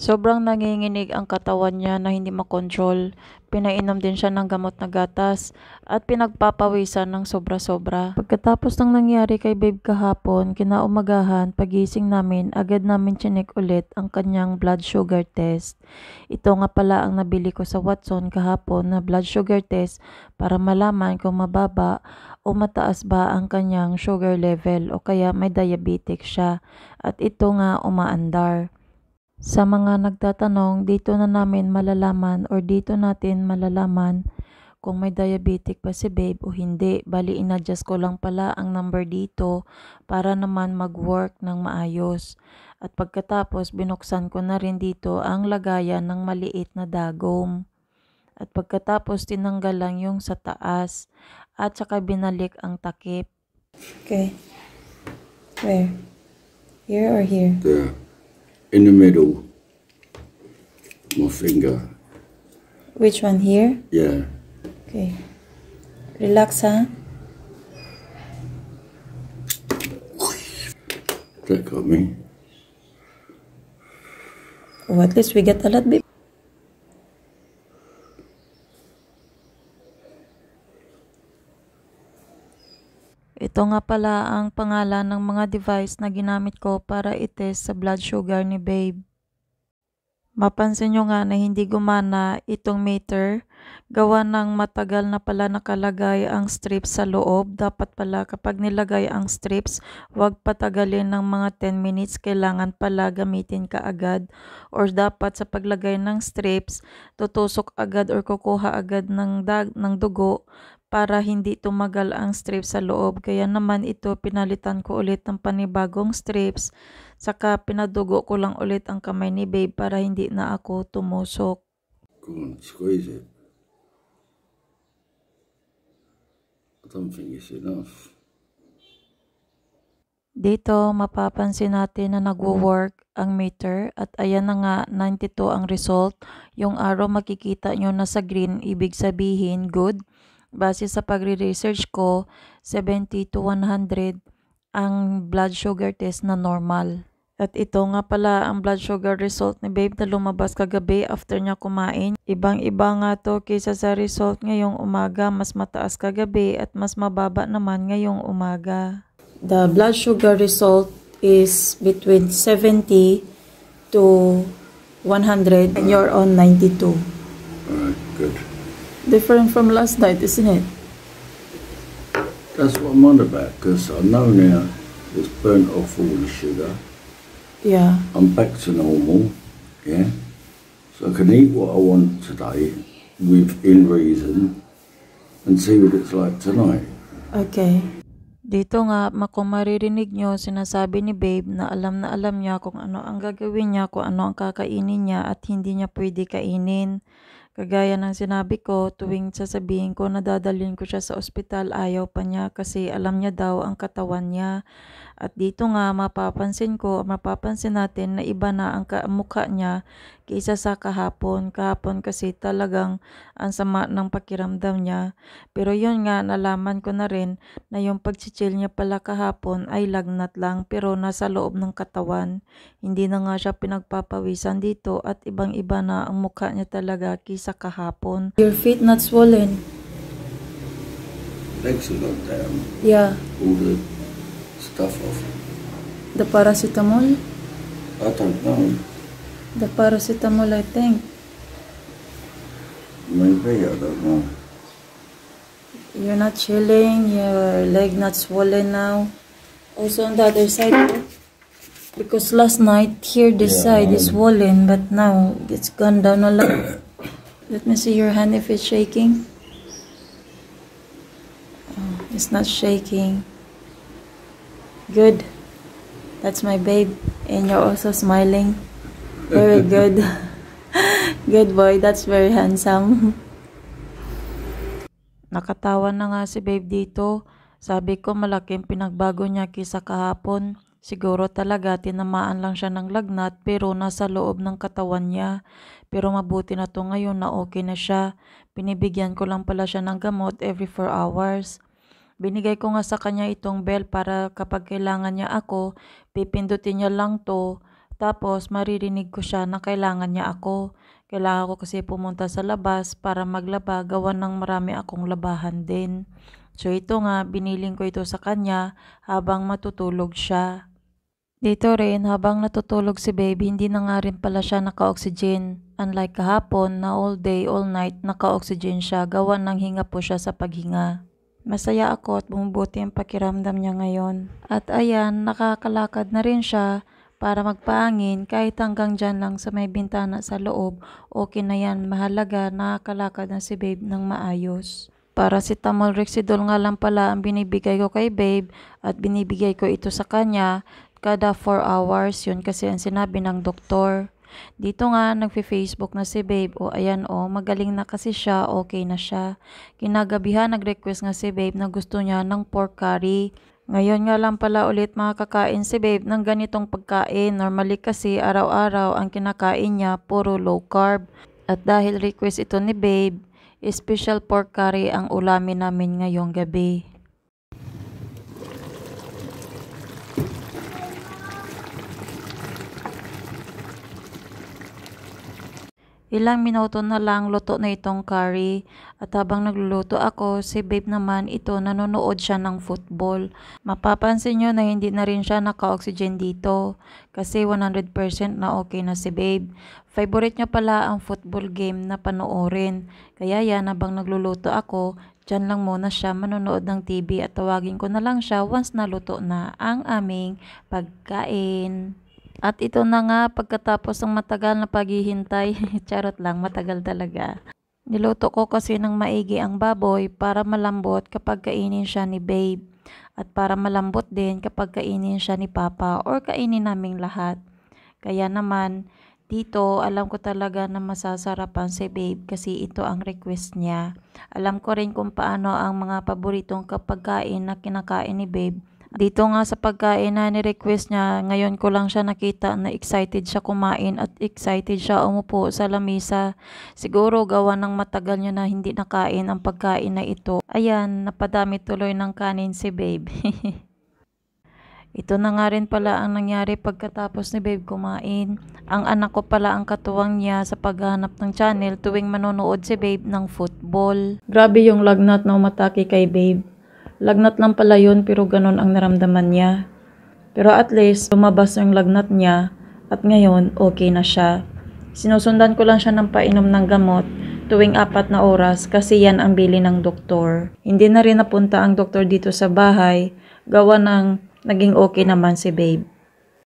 Sobrang nanginginig ang katawan niya na hindi makontrol. Pinainom din siya ng gamot na gatas at pinagpapawisan ng sobra-sobra. Pagkatapos ng nangyari kay babe kahapon, kinaumagahan, pagising namin, agad namin chinek ulit ang kanyang blood sugar test. Ito nga pala ang nabili ko sa Watson kahapon na blood sugar test para malaman kung mababa o mataas ba ang kanyang sugar level o kaya may diabetic siya. At ito nga umaandar. Sa mga nagtatanong, dito na namin malalaman or dito natin malalaman kung may diabetic ba si babe o hindi. Bali, in-adjust ko lang pala ang number dito para naman mag-work ng maayos. At pagkatapos, binuksan ko na rin dito ang lagayan ng maliit na dagom. At pagkatapos, tinanggal lang yung sa taas at saka binalik ang takip. Okay. Where? Here or here? There. In the middle. My finger. Which one? Here? Yeah. Okay. Relax, huh? That got me. Oh, at least we get a lot, babe. Ito nga pala ang pangalan ng mga device na ginamit ko para itest sa blood sugar ni babe. Mapansin nyo nga na hindi gumana itong meter. Gawa ng matagal na pala nakalagay ang strips sa loob. Dapat pala kapag nilagay ang strips, huwag patagalin ng mga 10 minutes. Kailangan pala gamitin ka agad. Or dapat sa paglagay ng strips, tutusok agad or kukuha agad ng dugo para hindi tumagal ang strips sa loob. Kaya naman ito pinalitan ko ulit ng panibagong strips. Saka pinadugo ko lang ulit ang kamay ni babe para hindi na ako tumusok. Go on, squeeze it. I don't think it's enough. Dito mapapansin natin na nagwo-work ang meter at ayan na nga 92 ang result. Yung arrow makikita nyo na sa green, ibig sabihin good. Base sa pagre-research ko, 70 to 100 ang blood sugar test na normal. At ito nga pala ang blood sugar result ni babe na lumabas kagabi after niya kumain. Ibang-iba nga to kaysa sa result ngayong umaga. Mas mataas kagabi at mas mababa naman ngayong umaga. The blood sugar result is between 70 to 100 and you're on 92. Alright, good. Different from last night, isn't it? That's what I'm on about, because I know now it's burnt off all the sugar. Yeah. I'm back to normal, yeah? So I can eat what I want today, within reason, and see what it's like tonight. Okay. Dito nga, kung maririnig nyo, sinasabi ni babe na alam niya kung ano ang gagawin niya, kung ano ang kakainin niya at hindi niya pwede kainin. Kagaya ng sinabi ko, tuwing sasabihin ko na dadalhin ko siya sa ospital, ayaw pa niya kasi alam niya daw ang katawan niya. At dito nga mapapansin natin na iba na ang mukha niya kaysa sa kahapon. Kahapon kasi talagang ang sama ng pakiramdam niya. Pero yun nga, nalaman ko na rin na yung pag-chill niya pala kahapon ay lagnat lang pero nasa loob ng katawan. Hindi na nga siya pinagpapawisan dito at ibang-iba na ang mukha niya talaga kaysa kahapon. Your feet not swollen? Legs are not down. Yeah. All the stuff off. The paracetamol? I don't know. The paracetamol, I think. Maybe, I don't know. You're not chilling, your leg not swollen now. Also on the other side, because last night here this side is swollen, but now it's gone down a lot. Let me see your hand if it's shaking. Oh, it's not shaking. Good. That's my babe, and you're also smiling. Very good. Good boy, that's very handsome. Nakatawa na nga si babe dito. Sabi ko malaking pinagbago niya kaysa kahapon. Siguro talaga tinamaan lang siya ng lagnat pero nasa loob ng katawan niya. Pero mabuti na to ngayon na okay na siya. Binibigyan ko lang pala siya ng gamot every 4 hours. Binigay ko nga sa kanya itong bell para kapag kailangan niya ako, pipindutin niya lang to. Tapos maririnig ko siya na kailangan niya ako. Kailangan ko kasi pumunta sa labas para maglaba, gawa ng marami akong labahan din. So ito nga, biniling ko ito sa kanya habang matutulog siya. Dito rin, habang natutulog si babe, hindi na nga rin pala siya naka-oxygen. Unlike kahapon na all day, all night, naka-oxygen siya, gawa ng hinga po siya sa paghinga. Masaya ako at bumubuti ang pakiramdam niya ngayon. At ayan, nakakalakad na rin siya para magpahangin kahit hanggang dyan lang sa may bintana sa loob. Okay na yan, mahalaga nakakalakad na si babe ng maayos. Paracetamol Rexidol nga lang pala ang binibigay ko kay babe at binibigay ko ito sa kanya kada 4 hours, yun kasi ang sinabi ng doktor. Dito nga, nagfi-Facebook na si babe. O ayan o, magaling na kasi siya, okay na siya. Kinagabihan, nag-request nga si babe na gusto niya ng pork curry. Ngayon nga lang pala ulit makakakain si babe ng ganitong pagkain. Normally kasi araw-araw ang kinakain niya puro low carb. At dahil request ito ni babe, special pork curry ang ulamin namin ngayong gabi. Ilang minuto na lang luto na itong curry at habang nagluluto ako, si babe naman ito nanonood siya ng football. Mapapansin nyo na hindi na rin siya naka-oxygen dito kasi 100% na okay na si babe. Favorite niya pala ang football game na panoorin. Kaya yan, habang nagluluto ako, dyan lang muna siya manonood ng TV at tawagin ko na lang siya once naluto na ang aming pagkain. At ito na nga, pagkatapos ng matagal na paghihintay, charot lang, matagal talaga. Niluto ko kasi ng maigi ang baboy para malambot kapag kainin siya ni babe. At para malambot din kapag kainin siya ni papa or kainin naming lahat. Kaya naman, dito alam ko talaga na masasarapan si babe kasi ito ang request niya. Alam ko rin kung paano ang mga paboritong kapagkain na kinakain ni babe. Dito nga sa pagkain na ni-request niya, ngayon ko lang siya nakita na excited siya kumain at excited siya umupo sa lamesa. Siguro gawa ng matagal niya na hindi nakain ang pagkain na ito. Ayan, napadami tuloy ng kanin si babe. Ito na nga rin pala ang nangyari pagkatapos ni babe kumain. Ang anak ko pala ang katuwang niya sa paghanap ng channel tuwing manonood si babe ng football. Grabe yung lagnat na umatake kay babe. Lagnat lang pala yun pero ganun ang naramdaman niya. Pero at least lumabas yung lagnat niya at ngayon okay na siya. Sinusundan ko lang siya ng painom ng gamot tuwing 4 na oras kasi yan ang bili ng doktor. Hindi na rin napunta ang doktor dito sa bahay gawa ng naging okay naman si babe.